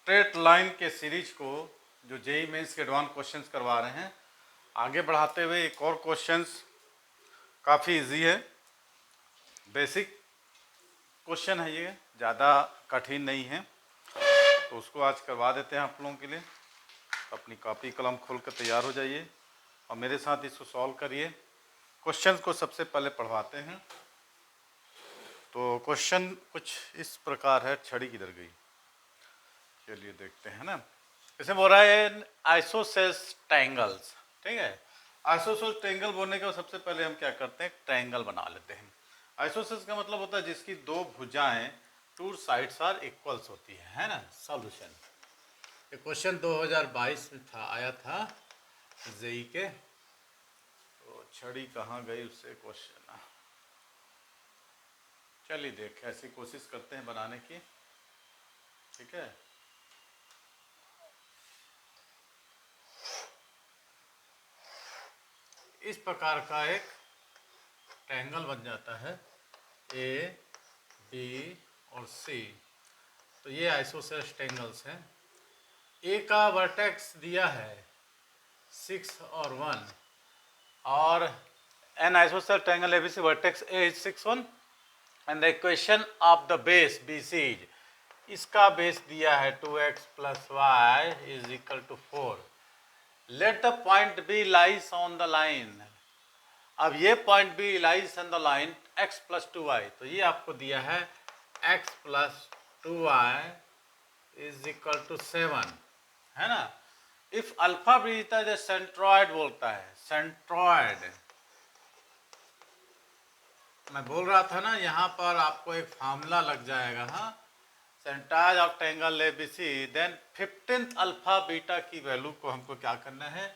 Straight line के series को जो जेईई मेंस के एडवांस क्वेश्चंस करवा रहे हैं, आगे बढ़ाते हुए एक और क्वेश्चंस काफ़ी इजी है, बेसिक क्वेश्चन है, ये ज़्यादा कठिन नहीं है, तो उसको आज करवा देते हैं आप लोगों के लिए। अपनी कॉपी कलम खोल कर तैयार हो जाइए और मेरे साथ इसको सॉल्व करिए। क्वेश्चन को सबसे पहले पढ़वाते हैं। तो क्वेश्चन कुछ इस प्रकार है, छड़ी किधर गई, चलिए देखते हैं ना। इसमें बोल रहा है आइसोसेल्स ट्रायंगल्स, ठीक है। आइसोसेल्स ट्रायंगल बोलने के सबसे पहले हम क्या करते हैं, ट्रायंगल बना लेते हैं। आइसोसेल्स का मतलब होता है जिसकी दो भुजाएं टू साइड्स आर इक्वल्स होती है ना। सॉल्यूशन, ये क्वेश्चन 2022 में था, आया था जेईई के। तो छड़ी कहाँ गई, उससे क्वेश्चन, चलिए देखें, ऐसी कोशिश करते हैं बनाने की, ठीक है। इस प्रकार का एक ट्रायंगल बन जाता है, ए बी और सी। तो ये आइसोसेल्स ट्रायंगल्स हैं। ए का वर्टेक्स दिया है 6 और 1, और an isosceles triangle ABC vertex A is 6 1 and the equation of the base BC is, इसका बेस दिया है 2x plus Y is equal to 4। Let the point B lies on the line. अब ये point B lies on the line x plus 2y, तो ये आपको दिया है x plus 2y is equal to 7, है ना। इफ अल्फा बीटा जो सेंट्रॉयड बोलता है, सेंट्रॉयड मैं बोल रहा था ना, यहाँ पर आपको एक फार्मूला लग जाएगा, हाँ, centroid of triangle ABC, then 15th alpha beta की वैल्यू को हमको क्या करना है,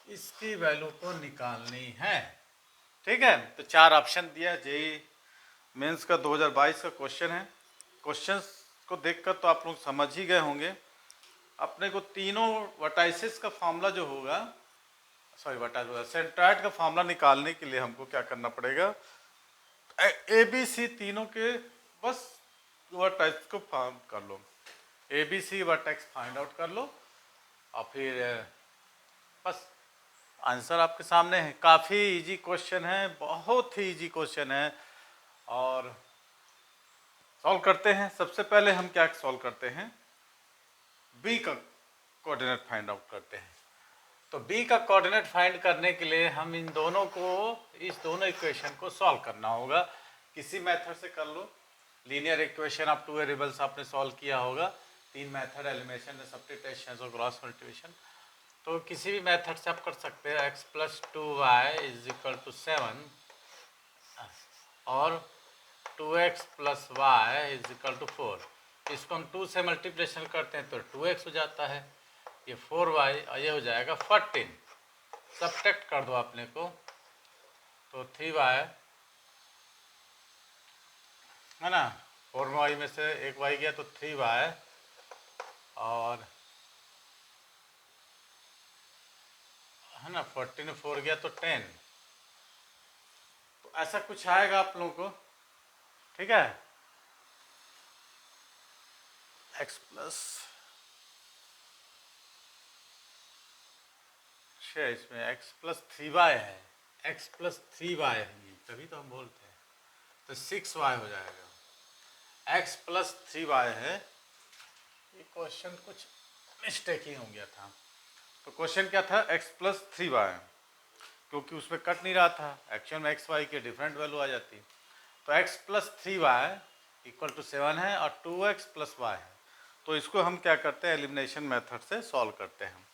इसकी वैल्यू को निकालनी है, ठीक है। तो 4 ऑप्शन दिया, जेईई मेंस का 2022 का क्वेश्चन है। क्वेश्चंस को देखकर तो आप लोग समझ ही गए होंगे। अपने को तीनों वर्टाइसिस का फार्मूला जो होगा, सेंट्रॉयड का फार्मूला निकालने के लिए हमको क्या करना पड़ेगा, ए बी सी तीनों के बस वर्टेक्स को फाइंड कर लो, A B C vertex find out कर लो, और फिर बस आंसर आपके सामने है। काफ़ी इजी क्वेश्चन है, बहुत ही इजी क्वेश्चन है, और सॉल्व करते हैं। सबसे पहले हम क्या सॉल्व करते हैं, बी का कोऑर्डिनेट फाइंड आउट करते हैं। तो बी का कोऑर्डिनेट फाइंड करने के लिए हम इन दोनों को, इस दोनों इक्वेशन को सॉल्व करना होगा। किसी मेथड से कर लो, लीनियर इक्वेशन ऑफ 2 वेरिएबल्स आपने सॉल्व किया होगा, 3 मेथड, एलिमिनेशन, सब्स्टिट्यूशन और क्रॉस मल्टीप्लिकेशन। तो किसी भी मेथड से आप कर सकते हैं। x plus 2y is equal to 7 और 2x plus Y is equal to 4। इसको हम 2 से मल्टीप्लिकेशन करते हैं तो 2x हो जाता है, ये 4y और ये हो जाएगा 14। सब्ट्रैक्ट कर दो अपने को, तो 3y है ना, 4y में से एक y गया तो 3y, और है ना 14 में 4 गया तो 10। तो ऐसा कुछ आएगा आप लोगों को, ठीक है। x प्लस इसमें x प्लस 3y है, x प्लस 3y है, तभी तो हम बोलते हैं, तो 6y हो जाएगा। x प्लस 3y है, ये क्वेश्चन कुछ मिस्टेक ही हो गया था। तो क्वेश्चन क्या था, x प्लस 3y, क्योंकि उसमें कट नहीं रहा था, एक्चुअल में x y की डिफरेंट वैल्यू आ जाती। तो x plus 3y equal to 7 है और 2x प्लस y है। तो इसको हम क्या करते हैं, एलिमिनेशन मेथड से सॉल्व करते हैं।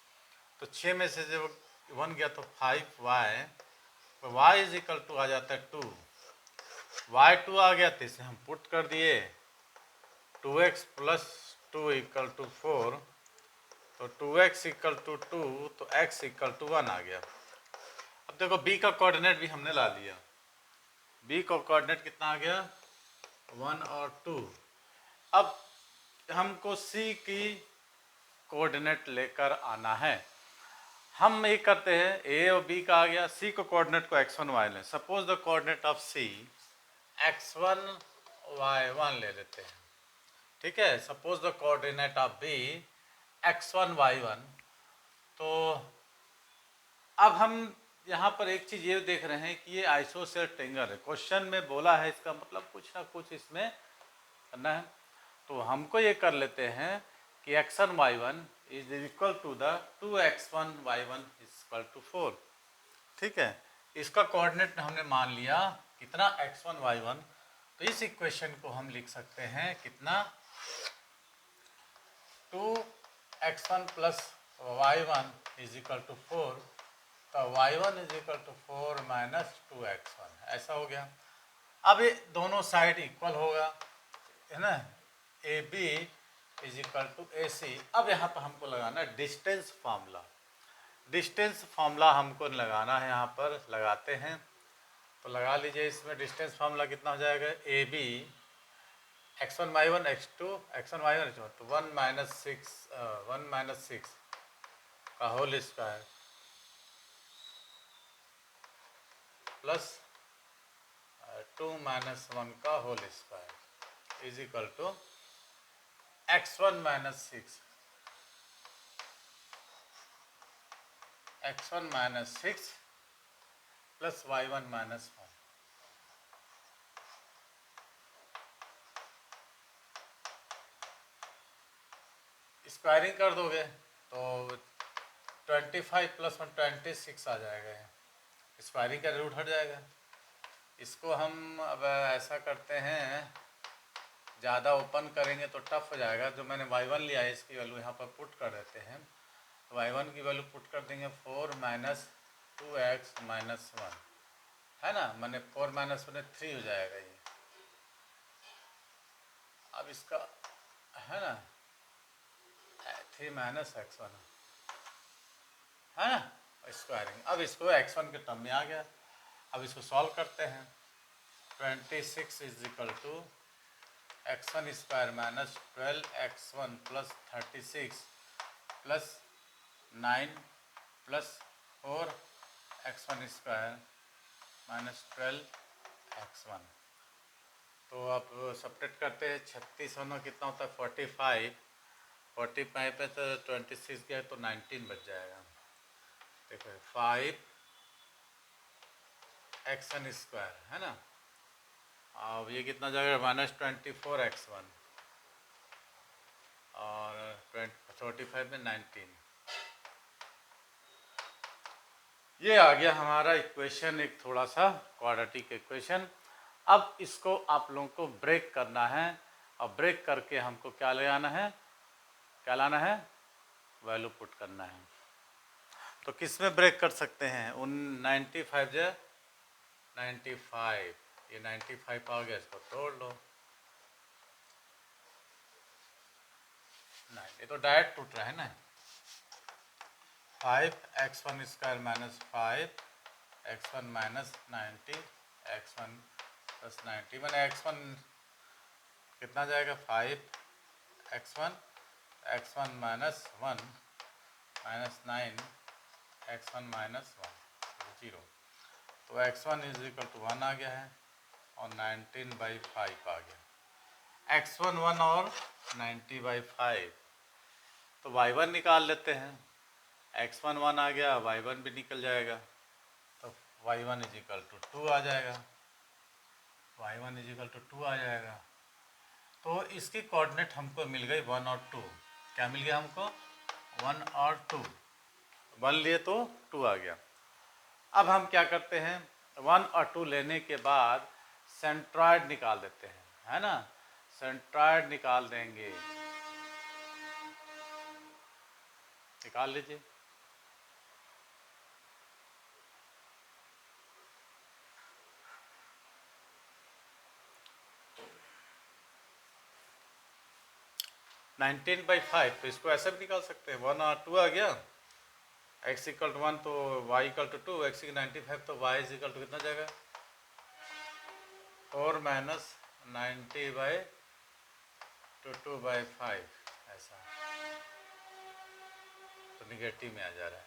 तो 6 में से जब 1 गया तो 5y, तो y इज इक्वल टू आ जाता है 2, y 2 आ गया तो इसे हम पुट कर दिए, 2x प्लस 2 इक्वल टू 4, तो 2x इक्वल टू 2, तो x इक्वल टू 1 आ गया। अब देखो b का कोऑर्डिनेट भी हमने ला लिया, b का कोऑर्डिनेट कितना आ गया, 1 और 2। अब हमको c की कोऑर्डिनेट लेकर आना है। हम ये करते हैं, a और b का आ गया, c को कोऑर्डिनेट को x1 y लें। Suppose the coordinate of c x1 y1 ले लेते हैं, ठीक है। Suppose the coordinate of b x1 y1। तो अब हम यहाँ पर एक चीज़ ये देख रहे हैं कि ये आइसोसेलेस ट्रायंगल है, क्वेश्चन में बोला है, इसका मतलब कुछ ना कुछ इसमें करना है। तो हमको ये कर लेते हैं कि x1 y1 is equal to the 2x1 y1 is equal to 4। ठीक है, इसका कोऑर्डिनेट हमने मान लिया कितना, x1 y1। तो इस इक्वेशन को हम लिख सकते हैं कितना, 2x1 plus y1 is equal to 4। तो y1 is equal to 4 minus 2x1, ऐसा हो गया। अब ये दोनों साइड इक्वल होगा, है ना, A B is equal to A C. अब यहाँ पर हमको लगाना है डिस्टेंस फार्मूला। डिस्टेंस फार्मूला हमको लगाना है, यहाँ पर लगाते हैं। तो लगा लीजिए, इसमें डिस्टेंस फार्मूला कितना हो जाएगा, A B x1 y1 x2 x1 y1 x2, तो 1 माइनस 6 का होल स्क्वायर प्लस 2 माइनस 1 का whole square is equal to x1 minus 6 plus y1 minus 1। Squaring कर दोगे तो 25 प्लस 1 26 आ जाएगा। स्क्वायरिंग का रूट हट जाएगा। इसको हम अब ऐसा करते हैं, ज़्यादा ओपन करेंगे तो टफ हो जाएगा। जो मैंने y1 लिया है इसकी वैल्यू यहाँ पर पुट कर देते हैं। तो y1 की वैल्यू पुट कर देंगे 4 माइनस 2x माइनस 1, है ना, मैंने 4 माइनस 1 3 हो जाएगा ये। अब इसका है ना 3 माइनस x1, है ना, स्क्वायरिंग। अब इसको x1 के टर्म में आ गया। अब इसको सॉल्व करते हैं। 26 is equal to x1 square minus 12x1 plus 36 plus 9 plus 4x1 square minus 12x1। तो अब सब्ट्रैक्ट करते हैं, 36 होना कितना होता है 45, 45 पे तो 26 गया तो 19 बच जाएगा। देखो 5 x1 स्क्वायर, है ना, अब ये कितना जाएगा माइनस 24x1 और 45 में 19। ये आ गया हमारा इक्वेशन, एक थोड़ा सा क्वाड्रेटिक इक्वेशन। अब इसको आप लोगों को ब्रेक करना है, और ब्रेक करके हमको क्या ले आना है, क्या लाना है, वैल्यू पुट करना है। तो किस में ब्रेक कर सकते हैं, उन 95 जो 95, ये 95 आ गया, इसको तोड़ लो। नहीं, ये तो डायरेक्ट टूट रहा है ना। 5x1 square minus 5x1 minus 90 x1 plus 90, मैंने x1 कितना जाएगा 5x1 minus 1 minus 9 x1 minus 1 0। तो x1 इज इक्वल टू 1 आ गया है और 19/5 आ गया। x1 1 और 90/5। तो y1 निकाल लेते हैं। x1 1 आ गया, y1 भी निकल जाएगा, तो y1 इज इक्वल टू 2 आ जाएगा। y1 इज इक्वल टू 2 आ जाएगा। तो इसकी कोऑर्डिनेट हमको मिल गई 1 और 2। क्या मिल गया हमको, 1 और 2। 1 लिए तो 2 आ गया। अब हम क्या करते हैं, 1 और 2 लेने के बाद सेंट्रॉयड निकाल देते हैं, है ना, सेंट्रॉयड निकाल देंगे, निकाल लीजिए। (19/5) तो इसको ऐसे भी निकाल सकते हैं, 1 और 2 आ गया, x इक्वल टू 1 तो y इक्वल टू 2, x 95 तो y इज इक्वल टू कितना जाएगा 4 माइनस 90/2/5, ऐसा तो निगेटिव में आ जा रहा है।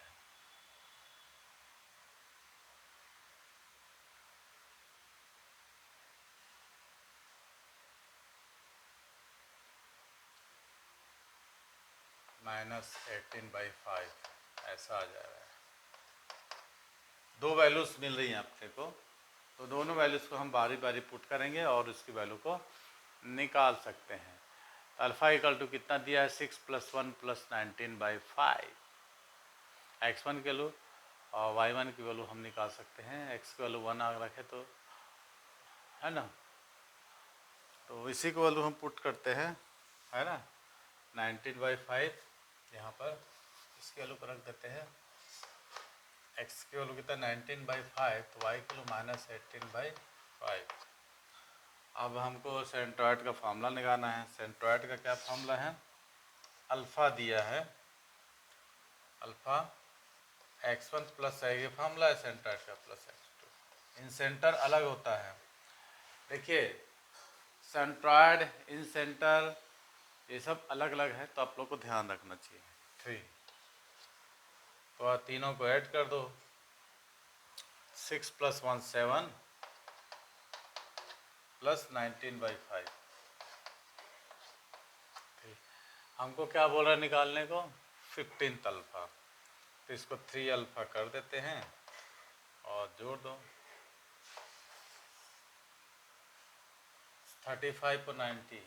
-18/5 ऐसा आ जा रहा है। दो वैल्यूज़ मिल रही हैं आपके को, तो दोनों वैल्यूज़ को हम बारी बारी पुट करेंगे और उसकी वैल्यू को निकाल सकते हैं। अल्फ़ा इक्वल टू कितना दिया है, 6 + 1 + 19/5। x1 की वैल्यू और y1 की वैल्यू हम निकाल सकते हैं। x की वैल्यू 1 आगे रखे तो, है ना, तो इसी को वैल्यू हम पुट करते हैं, है ना। 19/5 यहाँ पर इसकी वैल्यू को रख देते हैं। x की वैल्यू कितना 19/5, तो y की वैल्यू -18/5। अब हमको सेंट्रॉइड का फार्मूला निकालना है। सेंट्रॉइड का क्या फार्मूला है, अल्फ़ा दिया है, अल्फ़ा x1 प्लस है, ये फार्मूला है सेंट्रॉइड का, प्लस x2। इन सेंटर अलग होता है, देखिए सेंट्रॉइड, इन सेंटर, ये सब अलग अलग है, तो आप लोग को ध्यान रखना चाहिए। 3 तो तीनों को ऐड कर दो, 6 + 1 7 + 19/5। हमको क्या बोल रहा है निकालने को, 15th अल्फ़ा, तो इसको 3 अल्फ़ा कर देते हैं और जोड़ दो। 35 और 90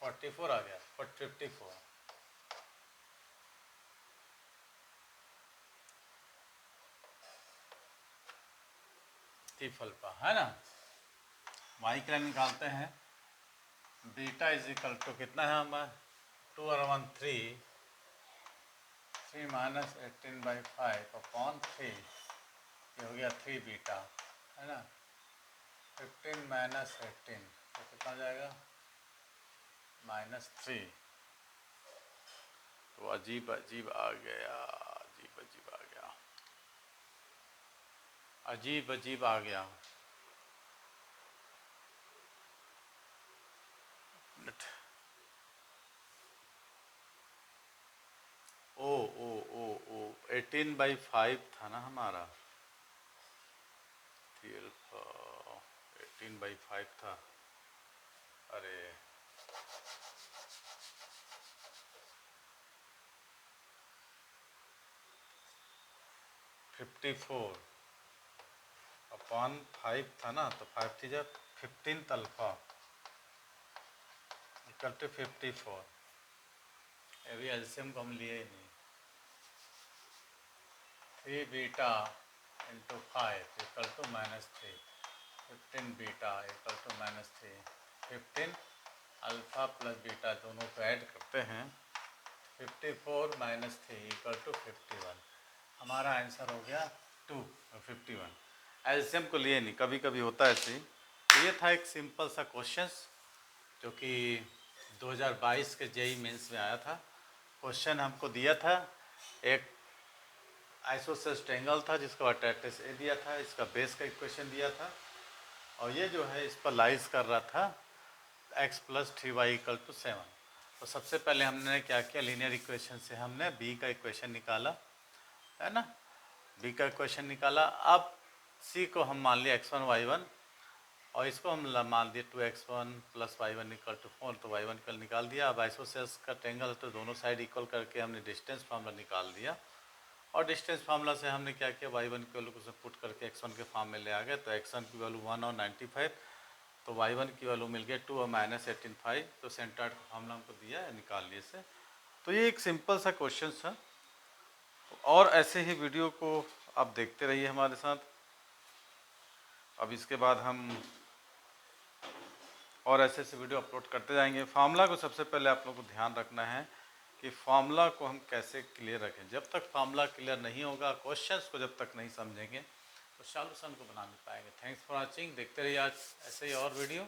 44 आ गया, 54 अल्फ़ा, है ना। y के लिए निकालते हैं, बीटा इज इक्वल टू कितना है हमारा, 2 और 1 3 -18/5 अपॉन 3, ये हो गया 3 बीटा, है ना। 15 - 18 तो कितना जाएगा, -3। तो अजीब अजीब आ गया, अजीब अजीब आ गया, अजीब अजीब आ गया। ओ ओ ओ ओ 18/5 था ना हमारा, 18/5 था, अरे (54) अपॉन 5 था ना, तो 5 थी जब 15th अल्फ़ा इक्वल टू 54। अभी एलसीएम को हम लिए ही नहीं। 3 beta into 5 equal to -3, 15 beta equal to -3, 15 alpha plus beta दोनों को ऐड करते हैं, 54 - 3 इक्वल टू 51। हमारा आंसर हो गया 51। एलसीएम को लिए नहीं, कभी कभी होता है ऐसे ही। तो ये था एक सिंपल सा क्वेश्चंस जो कि 2022 के जेईई मेंस में आया था। क्वेश्चन हमको दिया था, एक आइसोसेलेस ट्रायंगल था जिसका वर्टेक्स ए दिया था, इसका बेस का इक्वेशन दिया था, और ये जो है इस पर लाइज कर रहा था x + 3y = 7। तो सबसे पहले हमने क्या किया, लीनियर इक्वेशन से हमने b का इक्वेशन निकाला, है ना, b का इक्वेशन निकाला। अब c को हम मान लिया x1 y1, और इसको हम मान दिए 2x1 + y1 = 4, तो y1 कल निकाल दिया। अब आइसोसेलेस का ट्रायंगल तो दोनों साइड इक्वल करके हमने डिस्टेंस फार्मूला निकाल दिया, और डिस्टेंस फार्मूला से हमने क्या किया, y1 की वैल्यू को पुट करके x1 के फॉर्म में ले आ गए। तो x1 की वैल्यू 1 और 95, तो y1 की वैल्यू मिल गया 2 और -18/5। तो सेंट्रॉइड का फार्मूला हमको दिया है, निकाल लिए से। तो ये एक सिंपल सा क्वेश्चन था, और ऐसे ही वीडियो को आप देखते रहिए हमारे साथ। अब इसके बाद हम और ऐसे ऐसे वीडियो अपलोड करते जाएंगे। फार्मूला को सबसे पहले आप लोगों को ध्यान रखना है कि फार्मूला को हम कैसे क्लियर रखें। जब तक फार्मूला क्लियर नहीं होगा, क्वेश्चंस को जब तक नहीं समझेंगे, तो सॉल्यूशन को बना नहीं पाएंगे। थैंक्स फॉर वॉचिंग, देखते रहिए आज ऐसे ही और वीडियो।